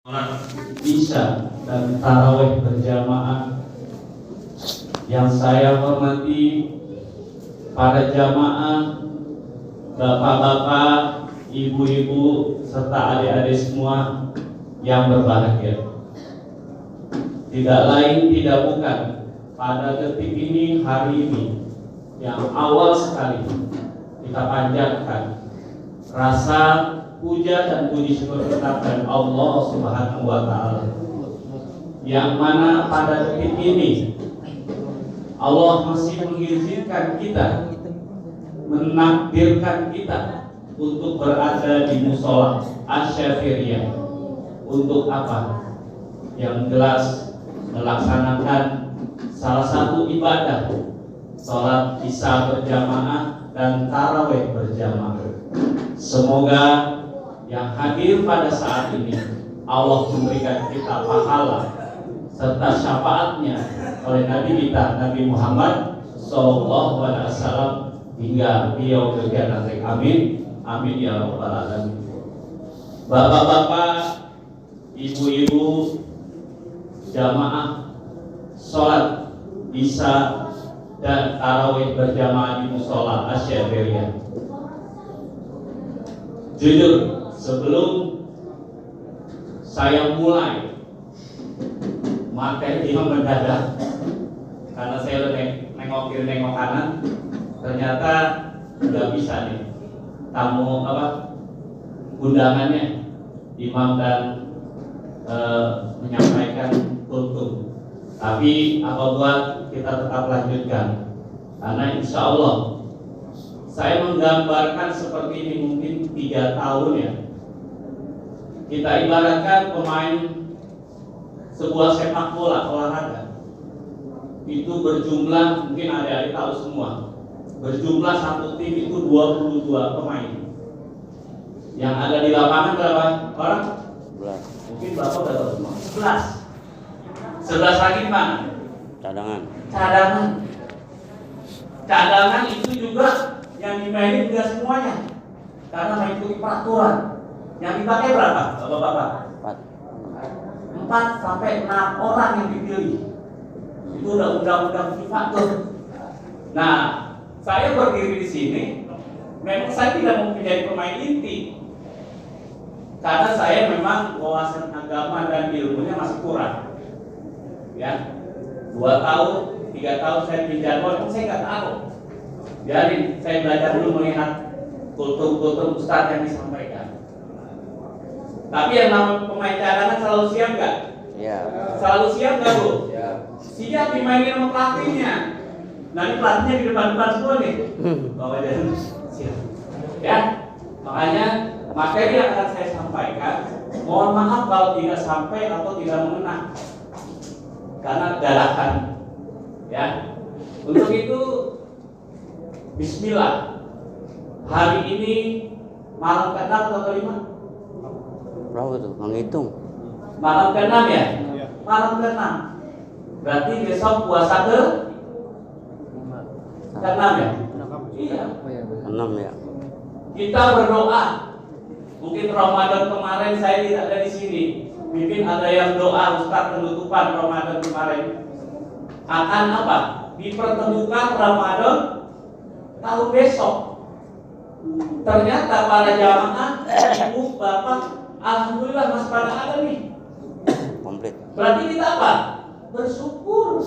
Sholat Isya dan tarawih berjamaah yang saya hormati para jamaah, bapak-bapak, ibu-ibu, serta adik-adik semua yang berbahagia. Tidak lain tidak bukan pada detik ini, hari ini yang awal sekali kita panjatkan rasa puja dan puji syukur kita kepada Allah Subhanahu wa Ta'ala, yang mana pada detik ini Allah masih mengizinkan kita, menakdirkan kita untuk berada di musola Asy-Syafiriyah. Untuk apa? Yang jelas melaksanakan salah satu ibadah, sholat Isya berjamaah dan tarawih berjamaah. Semoga yang hadir pada saat ini Allah memberikan kita pahala serta syafaatnya oleh Nabi kita Nabi Muhammad SAW hingga beliau berjalan. Amin, amin ya rabbal alamin. Bapak-bapak, ibu-ibu, jamaah sholat Isya dan tarawih berjamaah di musola Asy-Syafiriyah. Jujur, sebelum saya mulai materi yang mendadak, karena saya udah nengok kiri nengok kanan, ternyata nggak bisa nih tamu undangannya imam dan menyampaikan kultum. Tapi apa buat, kita tetap lanjutkan karena insya Allah saya menggambarkan seperti ini mungkin 3 tahun ya. Kita ibaratkan pemain sebuah sepak bola olahraga. Itu berjumlah, mungkin adik-adik tahu semua, berjumlah satu tim itu 22 pemain. Yang ada di lapangan berapa orang? 11. Mungkin Bapak udah tahu semua. 11 lagi mana? Cadangan itu juga yang dimainin tidak semuanya, karena mengikuti peraturan. Yang dipakai berapa, bapak-bapak? 4 sampai 6 orang yang dipilih. Itu udah undang-undang FIFA tuh. Nah, saya berdiri di sini, memang saya tidak mau menjadi pemain inti, karena saya memang wawasan agama dan ilmunya masih kurang. Ya, 2 tahun, 3 tahun saya di jadwal, saya nggak tahu. Jadi saya belajar dulu melihat kultur-kultur ustadz yang disampaikan. Tapi yang namanya pemain cadangan selalu siap nggak? Iya. Selalu siap nggak Bu? Iya. Siap dimainin sama pelatihnya. Nah ini pelatihnya di depan-depan semua nih. Bapak dan siap. Ya, makanya materi yang akan saya sampaikan, mohon maaf kalau tidak sampai atau tidak mengena, karena dadakan. Ya, untuk itu Bismillah. Hari ini malam ke-6 atau ke-5? Berapa tuh? Menghitung. Malam ke-6 ya? Malam ke-6. Berarti besok puasa ke-6 ya? Iya. 6 ya. Kita berdoa. Mungkin Ramadan kemarin saya tidak ada di sini. Mungkin ada yang doa Ustaz penutupan Ramadan kemarin. Akan apa? Dipertemukan Ramadan tahun besok. Ternyata para jamaah, ibu, bapak, alhamdulillah masih pada ada nih. Komplit. Berarti kita apa? Bersyukur.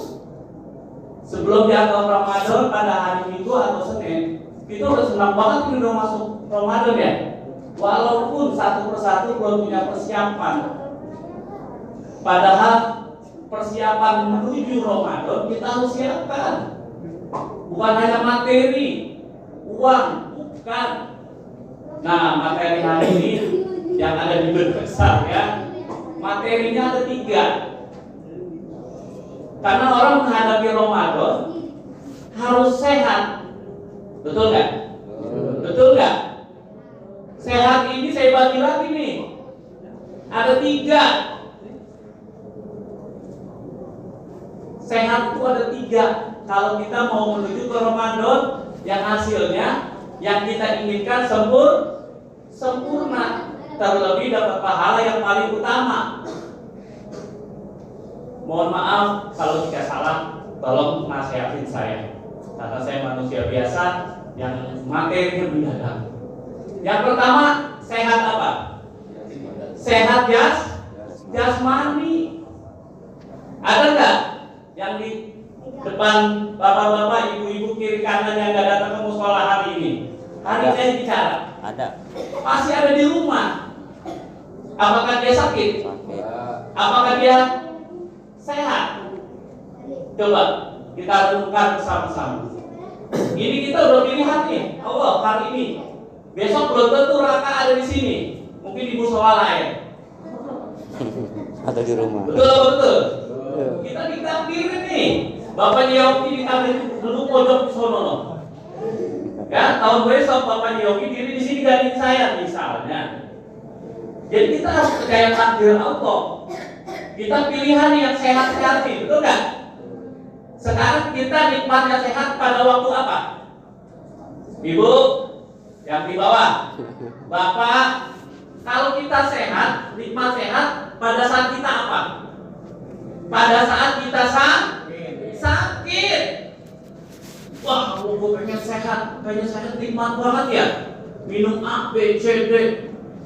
Sebelum dianggap Ramadan pada hari Minggu atau Senin, kita udah senang banget ini udah masuk Ramadan ya. Walaupun satu persatu belum punya persiapan. Padahal persiapan menuju Ramadan kita harus siapkan. Bukan hanya materi, uang, bukan. Nah, materi hari ini yang ada di besar ya, materinya ada 3. Karena orang menghadapi Ramadan harus sehat, betul nggak? Betul nggak? Sehat ini saya bagi lagi nih, ada 3. Sehat itu ada 3. Kalau kita mau menuju ke Ramadan yang hasilnya yang kita inginkan sempurna. terlebih dapat pahala yang paling utama. Mohon maaf kalau jika salah, tolong nasihatin saya, karena saya manusia biasa yang materinya mendadak. Yang pertama, sehat apa? Sehat jasmani. Ada nggak yang di depan bapak-bapak, ibu-ibu kiri kanan yang nggak datang ke musola hari ini? Hari ini saya bicara. Ada. Pasti ada di rumah. Apakah dia sakit? Sakit. Apakah dia sehat? Coba kita renungkan bersama-sama. Ini kita udah pilihan nih, Allah hari ini. Besok belum tentu Raka ada di sini. Mungkin di musola lain. Atau di rumah. Betul. Kita ditakdirin nih. Bapaknya Yogi ditakdirin dulu pojok di sono. Ya, tahun besok Bapaknya Yogi diri di sini gantiin saya misalnya. Jadi kita harus percaya takdir Allah. Kita pilihan yang sehat-sehat nih, betul nggak? Sekarang kita nikmatnya sehat pada waktu apa? Ibu yang di bawah, Bapak, kalau kita sehat, nikmat sehat pada saat kita apa? Pada saat kita sakit. Wah, gue pengen sehat, kayaknya sehat nikmat banget ya. Minum A, B, C, D.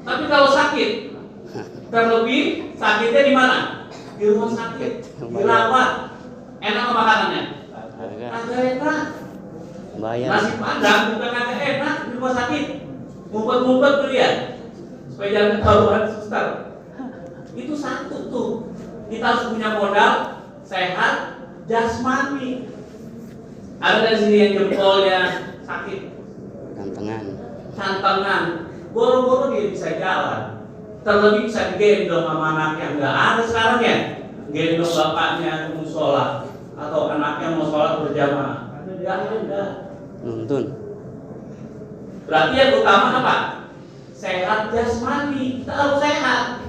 Tapi kalau sakit, terlebih sakitnya di mana? Di rumah sakit, dirawat. Enak makanannya? Agak enak. Bayar. Nasi padang bukan agak enak di rumah sakit. Ngumpet-ngumpet tuh ya, supaya jangan ketahuan suster. Itu satu tuh. Kita harus punya modal sehat jasmani. Ada dari sini yang jempolnya sakit, cantengan, boro-boro dia bisa jalan. Terlebih bisa digendong sama anak yang nggak ada sekarang ya, gendong bapaknya ke musola atau anaknya mau sholat berjamaah. Ada. Nuntun. Berarti yang utama apa? Sehat jasmani. Kita harus sehat.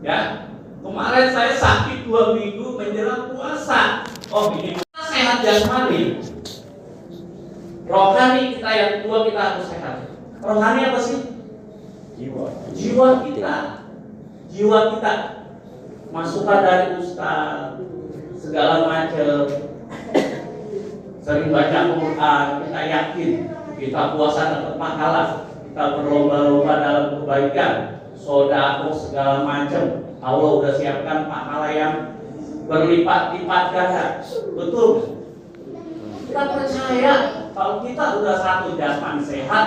Ya, kemarin saya sakit 2 minggu menjelang puasa. Oh, ini kita sehat jasmani. Rohani kita yang kedua kita harus sehat. Rohani apa sih? Jiwa kita. Jiwa kita. Masukan dari ustaz, segala macam. Sering baca Quran, kita yakin kita puasa dapat pahala. Kita berlomba-lomba dalam kebaikan, sedekah segala macam. Allah udah siapkan pahala yang berlipat-lipat ganda. Betul. Kita percaya kalau kita udah satu jasmani sehat,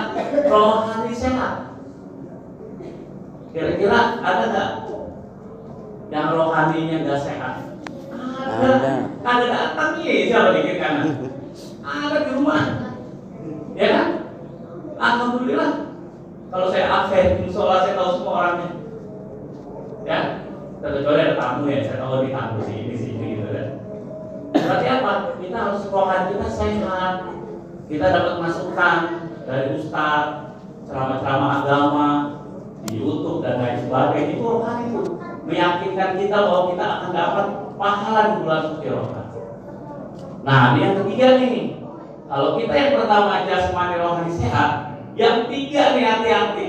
rohani sehat. Kira-kira ada nggak yang rohaninya nggak sehat? Ada datang nih siapa di kiri kanan? Ada di rumah, ya kan? Alhamdulillah. Kalau saya absen di musola saya tahu semua orangnya, ya. Kecuali ada tamu ya, saya tahu di tamu sini gitu kan. Berarti apa? Kita harus rohani kita sehat. Kita dapat masukan dari ustaz, ceramah-ceramah agama di YouTube dan lain sebagainya. Itu rohani itu meyakinkan kita bahwa kita akan dapat pahala di bulan suci Ramadan. Nah, ini yang ketiga nih. Kalau kita yang pertama jasmani rohani sehat, yang ketiga nih hati-hati.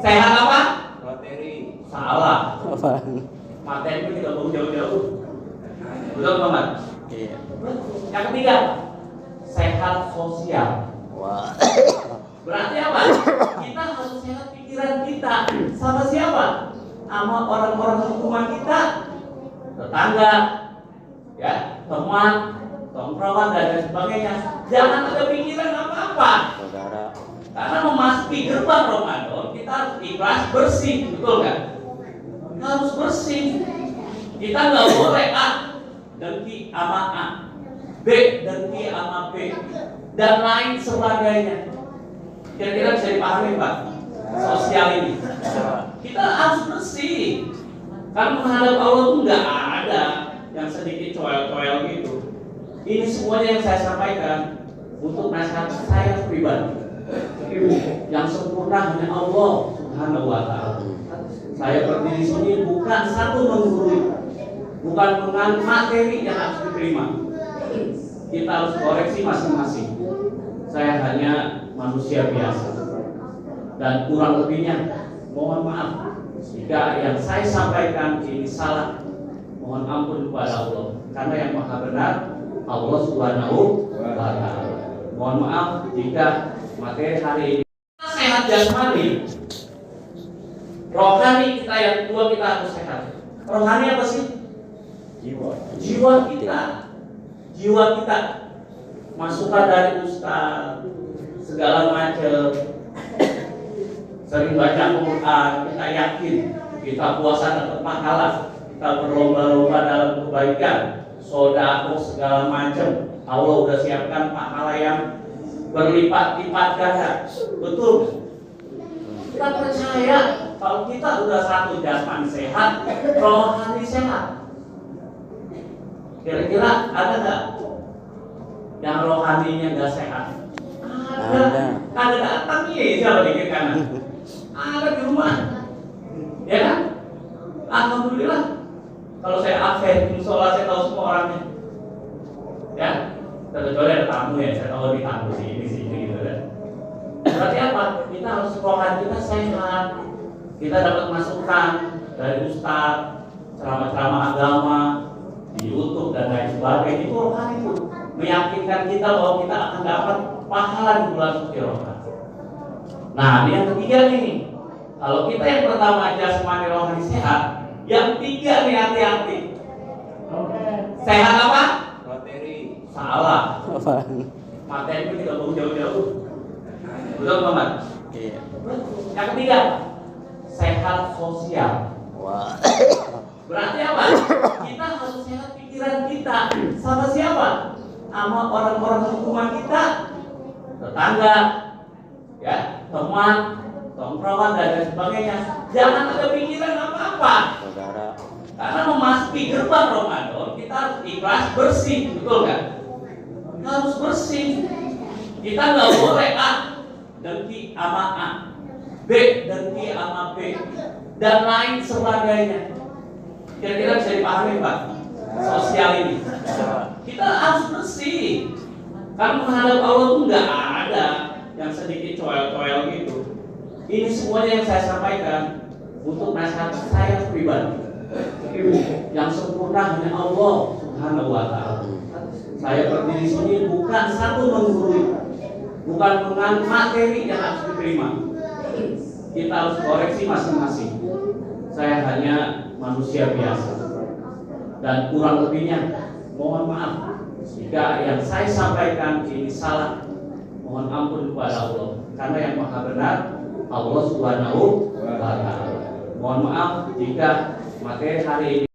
Sehat apa? Materi. Salah. Materi itu tidak perlu jauh-jauh. Betul Muhammad? Iya. Yang ketiga, sehat sosial. Wah. Berarti apa? Kita harus sehat pikiran kita. Sama siapa? Sama orang-orang lingkungan kita, tetangga, ya, teman, tongkrongan dan lain sebagainya. Jangan ada pikiran apa-apa. Saudara. Karena memasuki gerbang Ramadan kita harus ikhlas bersih, betul kan? Harus bersih. Kita nggak boleh A dengki sama A, B dengki sama B, dan lain sebagainya. Kira-kira bisa dipahami Pak? Sosial ini. Kita harus bersih. Karena menghadap Allah itu nggak ada yang sedikit coel-coel gitu. Ini semuanya yang saya sampaikan untuk nasihat saya pribadi. Yang sempurna hanya Allah Subhanahu wa Ta'ala. Saya berdiri di sini bukan satu menggurui, bukan dengan materi yang harus diterima. Kita harus koreksi masing-masing. Saya hanya manusia biasa. dan kurang lebihnya mohon maaf jika yang saya sampaikan ini salah. Mohon ampun kepada Allah, karena yang maha benar Allah Subhanahu wa Ta'ala. Mohon maaf jika materi hari ini sehat jasmani, rohani kita yang kedua kita harus sehat. Rohani apa sih? Jiwa kita. Jiwa kita. Masukan dari ustaz, segala macam. Sering baca Quran, kita yakin kita puasa dapat pahala, kita berlomba-lomba dalam kebaikan, sedekah segala macam. Allah udah siapkan pahala yang berlipat-lipat ganda. Betul. Kita percaya kalau kita udah satu jasmani sehat, rohani sehat. Kira-kira ada nggak yang rohaninya nggak sehat? Ada. Ada datang ya, siapa di kiri kanan? Ada di rumah, ya kan? Alhamdulillah. Kalau saya absen di musola, saya tahu semua orangnya. Ya, kecuali ada tamu ya, saya tahu di tamu sini gitu kan. Berarti apa? Kita harus rohani kita sehat. Kita dapat masukan dari ustaz, ceramah-ceramah agama di YouTube dan lain sebagainya. Itu rohani itu meyakinkan kita bahwa kita akan dapat pahala di bulan suci Ramadan. Nah, ini yang ketiga nih. Kalau kita yang pertama jasmani rohani sehat, yang ketiga nih hati-hati. Sehat apa? Materi. Salah. Materi itu tidak perlu jauh-jauh. Betul teman? Iya. Yang ketiga, sehat sosial. Wah. Berarti apa? Kita harus sehat pikiran kita. Sama siapa? Sama orang-orang lingkungan kita, tetangga, ya, teman, tongkrongan dan lain sebagainya. Jangan ada pikiran apa-apa. Saudara. Karena memasuki gerbang Ramadan kita harus ikhlas bersih, betul kan? Harus bersih. Kita nggak boleh A dengki sama A, B dengki sama B, dan lain sebagainya. Kira-kira bisa dipahami Pak? Sosial ini. Kita harus bersih. Karena menghadap Allah itu nggak ada yang sedikit coel-coel gitu. Ini semuanya yang saya sampaikan untuk nasihat saya pribadi. Yang sempurna hanya Allah Subhanahu wa Ta'ala. Saya berdiri sini bukan satu menggurui, bukan dengan materi yang harus diterima. Kita harus koreksi masing-masing. Saya hanya manusia biasa dan kurang lebihnya mohon maaf jika yang saya sampaikan ini salah. Mohon ampun kepada Allah, karena yang maha benar Allah Subhanahu wa Ta'ala. Mohon maaf jika materi hari ini